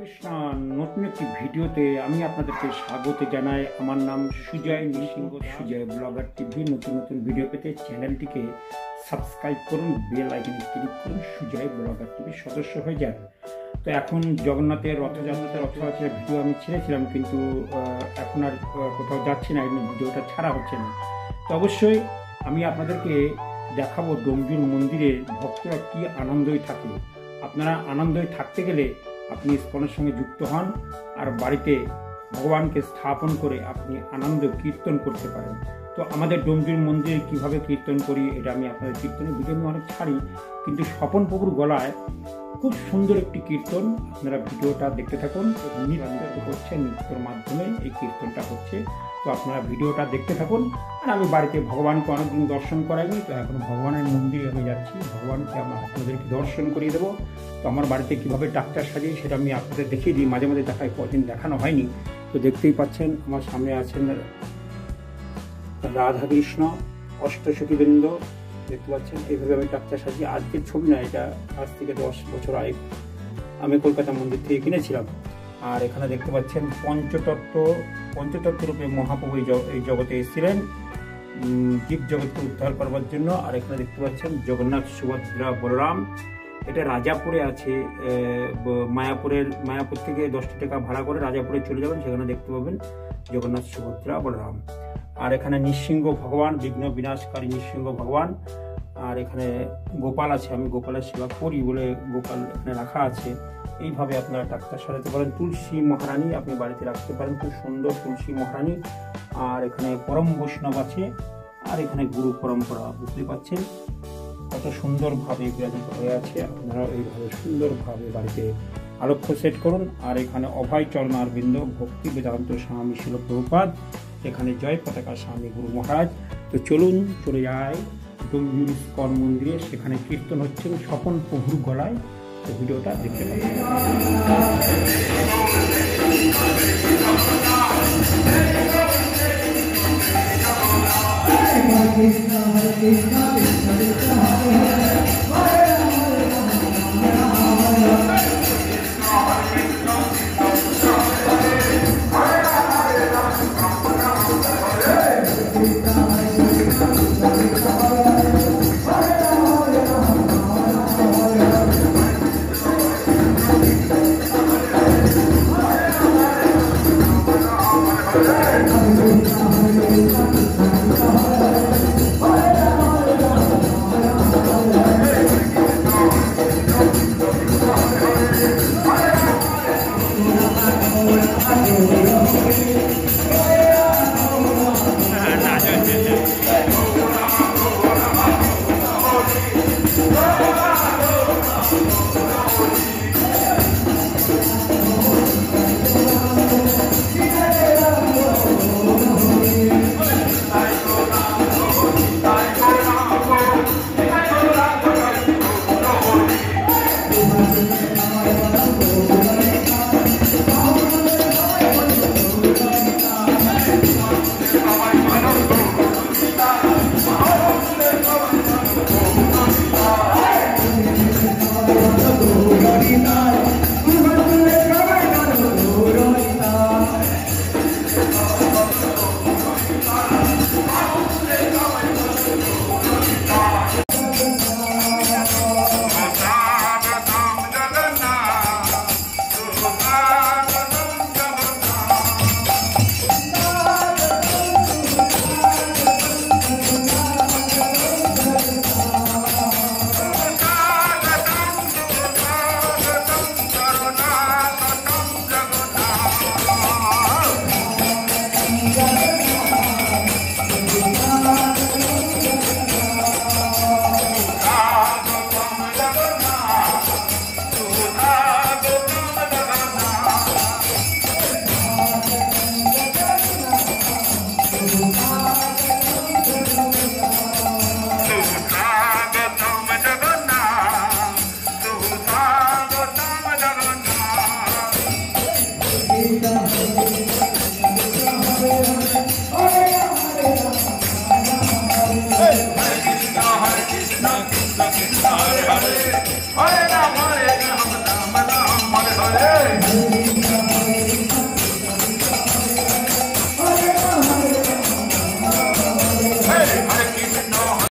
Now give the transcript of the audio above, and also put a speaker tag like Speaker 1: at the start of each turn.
Speaker 1: কৃষ্ণ নতুন একটি ভিডিওতে আমি আপনাদেরকে স্বাগত জানাই। আমার নাম সুজয় নৃসিংহ, সুজয় ব্লগার টিভি। নতুন নতুন ভিডিও পেতে চ্যানেলটিকে সাবস্ক্রাইব করুন, বেল আইকনে ক্লিক করুন, সুজয় ব্লগার টিভির সদস্য হয়ে যান। তো এখন জগন্নাথের রথযাত্রার ভিডিও আমি ছেড়েছিলাম, কিন্তু এখন আর কোথাও যাচ্ছি না, এই ভিডিওটা ছাড়া হচ্ছে না। তো অবশ্যই আমি আপনাদেরকে দেখাবো ডোমজুর মন্দিরে ভক্তরা কী আনন্দই থাকে। আপনারা আনন্দই থাকতে গেলে আপনি ইস্কনের সঙ্গে যুক্ত হন, আর বাড়িতে ভগবানকে স্থাপন করে আপনি আনন্দ কীর্তন করতে পারেন। তো আমাদের ডোমজুর মন্দিরে কিভাবে কীর্তন করি, এটা আমি আপনাদের কীর্তনের ভিডিও আমি অনেক ছাড়ি, কিন্তু স্বপন প্রভুর গলায় খুব সুন্দর একটি কীর্তন। আপনারা ভিডিওটা দেখতে থাকুন। নৃত্য হচ্ছে, নৃত্যের মাধ্যমে এই কীর্তনটা হচ্ছে। তো আপনারা ভিডিওটা দেখতে থাকুন। আর আমি বাড়িতে ভগবানকে অনেকদিন দর্শন করাইনি, তো এখন ভগবানের মন্দিরে আমি যাচ্ছি, ভগবানকে আপনাদেরকে দর্শন করিয়ে দেবো। তো আমার বাড়িতে কীভাবে ডাক্তার সাজিয়ে সেটা আমি আপনাদের দেখিয়ে দিই, মাঝে মাঝে দেখাই, কদিন দেখানো হয়নি। তো দেখতেই পাচ্ছেন আমার সামনে আছেন রাধা কৃষ্ণ অষ্টসখীবৃন্দ, দেখতে পাচ্ছেন। এইভাবে আমি ডাক্তার সাজিয়ে, আজকের ছবি না, এটা আজ থেকে 10 বছর আগে আমি কলকাতা মন্দির থেকে কিনেছিলাম। আর এখানে দেখতে পাচ্ছেন পঞ্চতত্ত্ব রূপে মহাপ্রভু এই জগতে এসেছিলেন জীব জগৎকে উদ্ধার করবার জন্য। আর এখানে দেখতে পাচ্ছেন জগন্নাথ, সুভদ্রা, বলরাম। এটা রাজাপুরে আছে, মায়াপুর থেকে 10 টাকা ভাড়া করে রাজাপুরে চলে যাবেন, সেখানে দেখতে পাবেন জগন্নাথ, সুভদ্রা, বলরাম। আর এখানে নৃসিংহ ভগবান, বিঘ্ন বিনাশকারী নৃসিংহ ভগবান। আর এখানে গোপাল আছে, আমি গোপালের সেবা করি বলে গোপাল এখানে রাখা আছে। এইভাবে আপনারা ডাক্তার সাজাতে পারেন। তুলসী মহারানী আপনি বাড়িতে রাখতে পারেন, খুব সুন্দর তুলসী মহারানী। আর এখানে পরম বৈষ্ণব আছে, আর এখানে গুরু পরম্পরা, বুঝতে পারছেন কত সুন্দরভাবে বিরাজিত হয়ে আছে। আপনারা এইভাবে সুন্দরভাবে বাড়িতে আলোক্য সেট করুন। আর এখানে অভয় চরণারবিন্দ, ভক্তি বেদান্ত স্বামী শিল প্রভুপাদ, এখানে জয় পতাকা স্বামী গুরু মহারাজ। তো চলুন চলে যায় ডোমজুর ইস্কন মন্দিরে, সেখানে কীর্তন হচ্ছে স্বপন প্রভুর গলায়। তো ভিডিওটা দেখতে পাবেন।